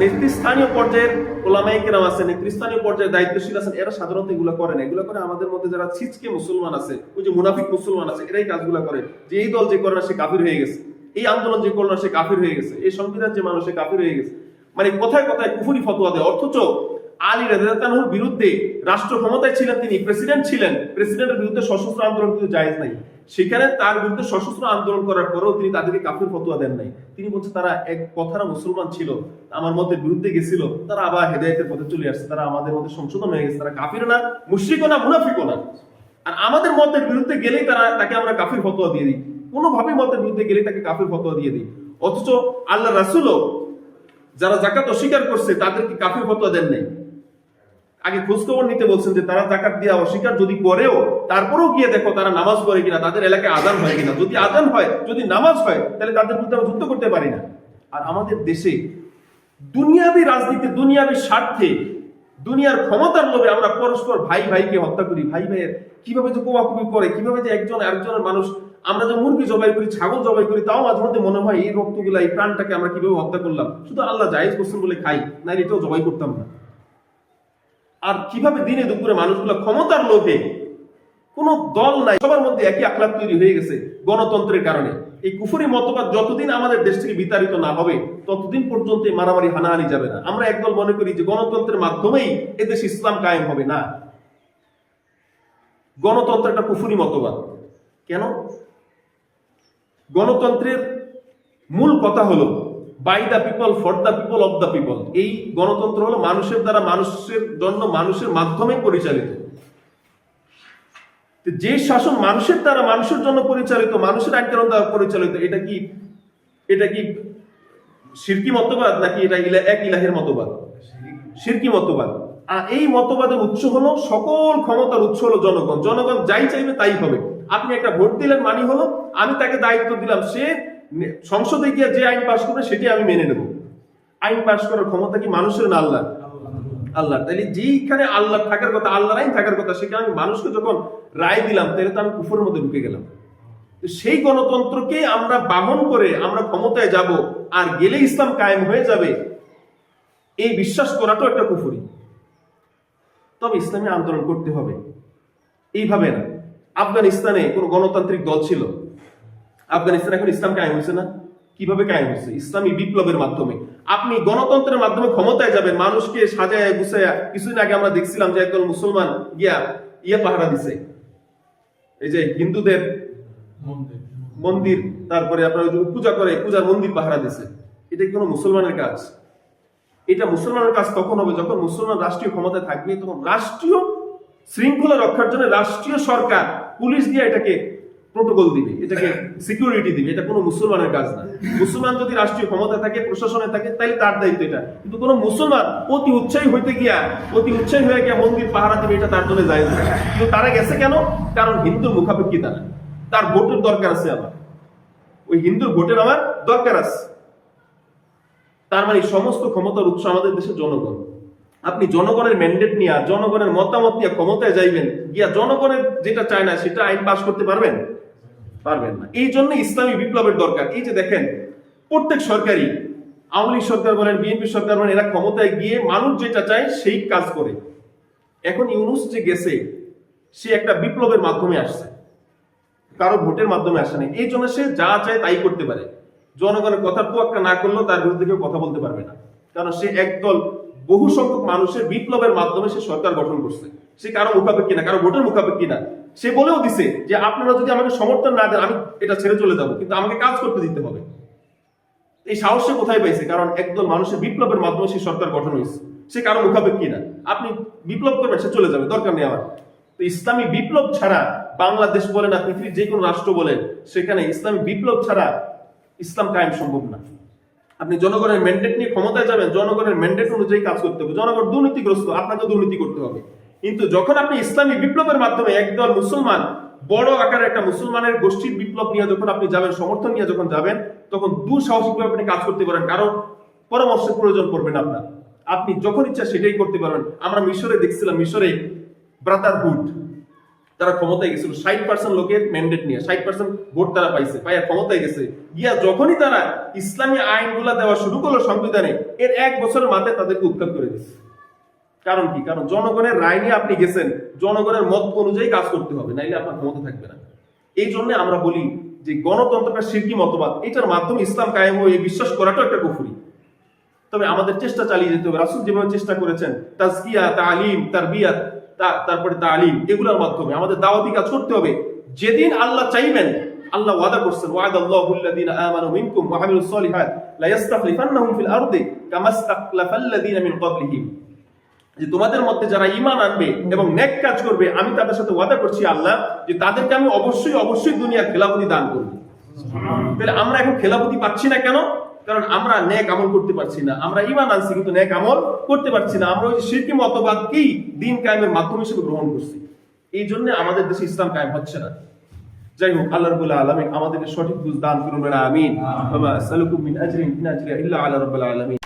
S1: নেতৃস্থানীয় পর্যায়ের ওলামায়ে কেরাম আছেন, নেতৃস্থানীয় পর্যায়ে দায়িত্বশীল আছেন, এরা সাধারণত এগুলা করে না। এগুলা করে আমাদের মধ্যে যারা ছিচকে মুসলমান আছে, ওই যে মুনাফিক মুসলমান আছে, এরাই কাজগুলা করে। যে এই দল যে করে না সে কাফির হয়ে গেছে, এই আন্দোলন যে করলো না সে কাফির হয়ে গেছে, এই সংবিধান যে মানুষ সে কাফির হয়ে গেছে, মানে কথায় কথায় কুফরি ফতোয়া দেয়। অথচ আলী রাদিয়াল্লাহু তাআলার বিরুদ্ধে রাষ্ট্র ক্ষমতায় ছিলেন, তিনি প্রেসিডেন্ট ছিলেন, প্রেসিডেন্টের বিরুদ্ধে সশস্ত্র আন্দোলন কিন্তু জায়েজ নাই। সেখানে তার বিরুদ্ধে সশস্ত্র আন্দোলন করার পরেও তিনি তাদেরকে কাফির ফতোয়া দেন নাই। তিনি বলছেন তারা এক কথারা মুসলমান ছিল, আমার মধ্যে বিরুদ্ধে গেছিল, তারা আবার হেদায়েতের পথে চলে আসছে, তারা আমাদের মধ্যে সংশোধন হয়ে গেছে, তারা কাফির না, মুশরিকও না, মুনাফিকও না। আর আমাদের মতের বিরুদ্ধে গেলেই তাকে আমরা কাফির ফতোয়া দিয়ে দিই, কোনোভাবেই মতের বিরুদ্ধে গেলেই তাকে কাফির ফতোয়া দিয়ে দিই। অথচ আল্লাহ রাসূলও যারা যাকাত অস্বীকার করছে তাদেরকে কাফির ফতোয়া দেন নাই। আগে খোঁজখবর নিতে বলছেন যে তারা যাকাত দেওয়া অস্বীকার যদি করেও, তারপরেও গিয়ে দেখো তারা নামাজ পড়ে কিনা, তাদের এলাকায় আযান হয় কিনা। যদি আযান হয়, যদি নামাজ হয়, তাহলে তাদের বিরুদ্ধে আমরা যুদ্ধ করতে পারি না। আর আমাদের দেশে দুনিয়াবী রাজনীতি, দুনিয়াবী স্বার্থে, দুনিয়ার ক্ষমতার লোভে আমরা পরস্পর ভাই ভাইকে হত্যা করি। ভাই ভাইয়ের কিভাবে যে কোয়াকুবি করে, কিভাবে যে একজন আরেকজনের মানুষ, আমরা যে মুরগি জবাই করি, ছাগল জবাই করি, তাও মাঝে মধ্যে মনে হয় এই রক্তগুলা, এই প্রাণটাকে আমরা কিভাবে হত্যা করলাম, শুধু আল্লাহ জায়েজ করছেন বলে খাই, না এটাও জবাই করতাম না। আর কিভাবে দিনে দুপুরে মানুষগুলো ক্ষমতার লোভে, কোনো দল নাই, সবার মধ্যে একই আখলাক তৈরি হয়ে গেছে গণতন্ত্রের কারণে। এই কুফরি মতবাদ যতদিন আমাদের দেশ থেকে বিতাড়িত না হবে ততদিন পর্যন্ত মারামারি হানাহানি যাবে না। আমরা একদল মনে করি যে গণতন্ত্রের মাধ্যমেই এদেশে ইসলাম কায়েম হবে, না, গণতন্ত্র একটা কুফরি মতবাদ। কেন? গণতন্ত্রের মূল কথা হলো by the people, for the people, of the people. এই গণতন্ত্র হলো মানুষের দ্বারা, মানুষের জন্য, মানুষের মাধ্যমে পরিচালিত। যে শাসন মানুষের দ্বারা, মানুষের জন্য পরিচালিত, মানুষের আজ্ঞার দ্বারা পরিচালিত, এটা কি শিরকি মতবাদ, নাকি এটা এক ইলাহের মতবাদ? শিরকি মতবাদ। আর এই মতবাদের উৎস হলো, সকল ক্ষমতার উৎস হলো জনগণ। জনগণ যাই চাইবে তাই হবে। আপনি একটা ভোট দিলেন, মানে হলো আমি তাকে দায়িত্ব দিলাম, সে সংসদে গিয়ে যে আইন পাশ করবে সেটি আমি মেনে নেব। আইন পাশ করার ক্ষমতা কি মানুষের না আল্লাহ? আল্লাহ। তাহলে যেইখানে আল্লাহ থাকার কথা, আল্লাহর আইন থাকার কথা, সেখানে আমি মানুষকে যখন রায় দিলাম, তাহলে তো আমি কুফরের মধ্যে ঢুকে গেলাম। সেই গণতন্ত্রকে আমরা বাহন করে আমরা ক্ষমতায় যাব, আর গেলে ইসলাম কায়েম হয়ে যাবে, এই বিশ্বাস করাটাও একটা কুফরি। তবে ইসলামী আন্দোলন করতে হবে, এইভাবে না। আফগানিস্তানে কোন গণতান্ত্রিক দল ছিল? আফগানিস্তানে এখন ইসলাম কায়েম হয়েছে না? কিভাবে কায়েম হয়েছে? ইসলামী বিপ্লবের মাধ্যমে। আপনি গণতন্ত্রের মাধ্যমে ক্ষমতায় যাবেন, মানুষকে সাজায় গুছায়া। কিছুদিন আগে আমরা দেখছিলাম যে একদল মুসলমান গিয়া পাহারা দিছে, এই যে হিন্দুদের মন্দির, তারপরে আপনার পূজা করে, পূজার মন্দির পাহারা দিছে। এটা কি কোনো মুসলমানের কাজ? এটা মুসলমানের কাজ তখন হবে যখন মুসলমান রাষ্ট্রীয় ক্ষমতায় থাকবে, তখন রাষ্ট্রীয় শৃঙ্খলা রক্ষার জন্য রাষ্ট্রীয় সরকার পুলিশ দিয়ে এটাকে প্রোটোকল দিবে, এটাকে সিকিউরিটি দিবে। এটা কোনো মুসলমানের কাজ না। মুসলমান যদি রাষ্ট্রীয় ক্ষমতা থাকে, প্রশাসনে থাকে, তাহলে তার দায়িত্ব এটা। কিন্তু কোনো মুসলমান অতি উৎসাহী হয়ে গিয়া মন্দির পাহারা দিবে, এটা তার জন্য জায়েজ না। কিন্তু তারা গেছে কেন? কারণ হিন্দুর মুখাপেক্ষী তারা, তার ভোটের দরকার আছে। আবার ওই হিন্দুর ভোটের আমার দরকার আছে। তার মানে সমস্ত ক্ষমতার উৎস আমাদের দেশের জনগণ। আপনি জনগণের ম্যান্ডেট নিয়ে জনগণের মতামত নিয়ে ক্ষমতায় যাইবেন, গিয়া জনগণের যেটা চায় না সেটা আইন পাস করতে পারবেন? পারবেন না। এই জন্য ইসলামী বিপ্লবের দরকার। এই যে দেখেন প্রত্যেক সরকারি, আওয়ামী লীগ সরকার বলেন, বিএনপি সরকার বলেন, এরা ক্ষমতায় গিয়ে মানুষ যেটা চায় সেই কাজ করে। এখন ইউনূস যে গেছে সে একটা বিপ্লবের মাধ্যমে আসছে, কারো ভোটের মাধ্যমে আসে নাই। এই জন্য সে যা চায় তাই করতে পারে। জনগণের কথা তোয়াক্কা না করলেও তার বিরুদ্ধে কেউ কথা বলতে পারবে না, কারণ সে একদল বহু সংখ্যক মানুষের বিপ্লবের মাধ্যমে সে সরকার গঠন করছে। সে কারো মুখাপেক্ষী না, কারো ভোটের মুখাপেক্ষী না। সে বলেও দিছে যে আপনারা যদি আমাকে সমর্থন না দেন আমি এটা ছেড়ে চলে যাব, কিন্তু আমাকে কাজ করতে দিতে হবে। এই সাহস সে কোথায় পাইছে? কারণ একদল মানুষের বিপ্লবের মাধ্যমে সে সরকার গঠন হয়েছে। সে কারো মুখাপেক্ষী না। আপনি বিপ্লব করবেন, সে চলে যাবে, দরকার নেই আমার। তো ইসলামী বিপ্লব ছাড়া বাংলাদেশ বলে না, পৃথিবীর যে কোনো রাষ্ট্র বলে, সেখানে ইসলামী বিপ্লব ছাড়া ইসলাম কায়েম সম্ভব না। আপনি জনগণের ম্যান্ডেট নিয়ে ক্ষমতায় যাবেন, জনগণের ম্যান্ডেট অনুযায়ী কাজ করতে হবে। জনগণ দুর্নীতিগ্রস্ত, আপনাকে দুর্নীতি করতে হবে। কিন্তু যখন আপনি ইসলামী বিপ্লবের মাধ্যমে একদল মুসলমান, বড় আকারে একটা মুসলমানের গোষ্ঠীর বিপ্লব নিয়ে যখন আপনি যাবেন, সমর্থন নিয়ে যখন যাবেন, তখন দুঃসাহসিকভাবে আপনি কাজ করতে পারেন। কারো পরামর্শের প্রয়োজন পড়বে না আপনার। আপনি যখন ইচ্ছা সেটাই করতে পারবেন। আমরা মিশরে দেখছিলাম, মিশরে ব্রাদারহুড তারা ক্ষমতায় গেছিল 60% লোকের ম্যান্ডেট নিয়ে, 60% ভোট তারা পাইছে, পাইয়া ক্ষমতায় গেছে। গিয়া যখনই তারা ইসলামী আইনগুলা দেওয়া শুরু করলো সংবিধানে, এর 1 বছরের মাথায় তাদেরকে উৎখাত করে দিচ্ছে। কারণ কি? কারণ জনগণের রায় নিয়ে আপনি গেছেন, জনগণের মত অনুযায়ী কাজ করতে হবে, নাইলে আপনার ক্ষমতা থাকবে না। এই জন্য আমরা বলি যে গণতন্ত্রটা শিরকি মতবাদ, এটার মাধ্যমে ইসলাম কায়েম হয়ে বিশ্বাস করাটাও একটা কুফরি। তবে আমাদের চেষ্টা চালিয়ে যেতে হবে। রাসূল যেভাবে চেষ্টা করেছেন তাজকিয়া, তালিম, তারবিয়াত, তারপরে তালিম, এগুলোর মাধ্যমে আমাদের দাওয়াতি কাজ করতে হবে। যেদিন আল্লাহ চাইবেন, আল্লাহ ওয়াদা করছেন, ওয়াদাল্লাহুল্লাযীনা আমানু মিনকুম ওয়া আমিলুস সলিহাত লা ইস্তাখলিফান্নাহুম ফিল আরদি কামা ইস্তাখলাফাল্লাযীনা মিন ক্বাবলিহিম, যে তোমাদের মধ্যে যারা ঈমান আনবে এবং নেক কাজ করবে, আমি তাদের সাথে ওয়াদা করছি আল্লাহ যে তাদেরকে আমি অবশ্যই অবশ্যই দুনিয়ার খেলাফতি দান করব। তাহলে আমরা এখন খেলাফতি পাচ্ছি না কেন? কারণ আমরা নেক আমল করতে পারছি না। আমরা ঈমান আনছি কিন্তু নেক আমল করতে পারছি না। আমরা ওই শিরকি মতবাদকেই দ্বীন কায়েমের মাধ্যম হিসেবে গ্রহণ করছি। এই জন্য আমাদের দেশে ইসলাম কায়েম হচ্ছে না। যাই হোক, আল্লাহ রাব্বুল আলামিন আমাদেরকে সঠিক বুঝ দান করুন। আমিন। ওয়া মা আসআলুকুম মিন আজরিন ইন আজরিয়া ইল্লা আলা রাব্বিল আলামিন।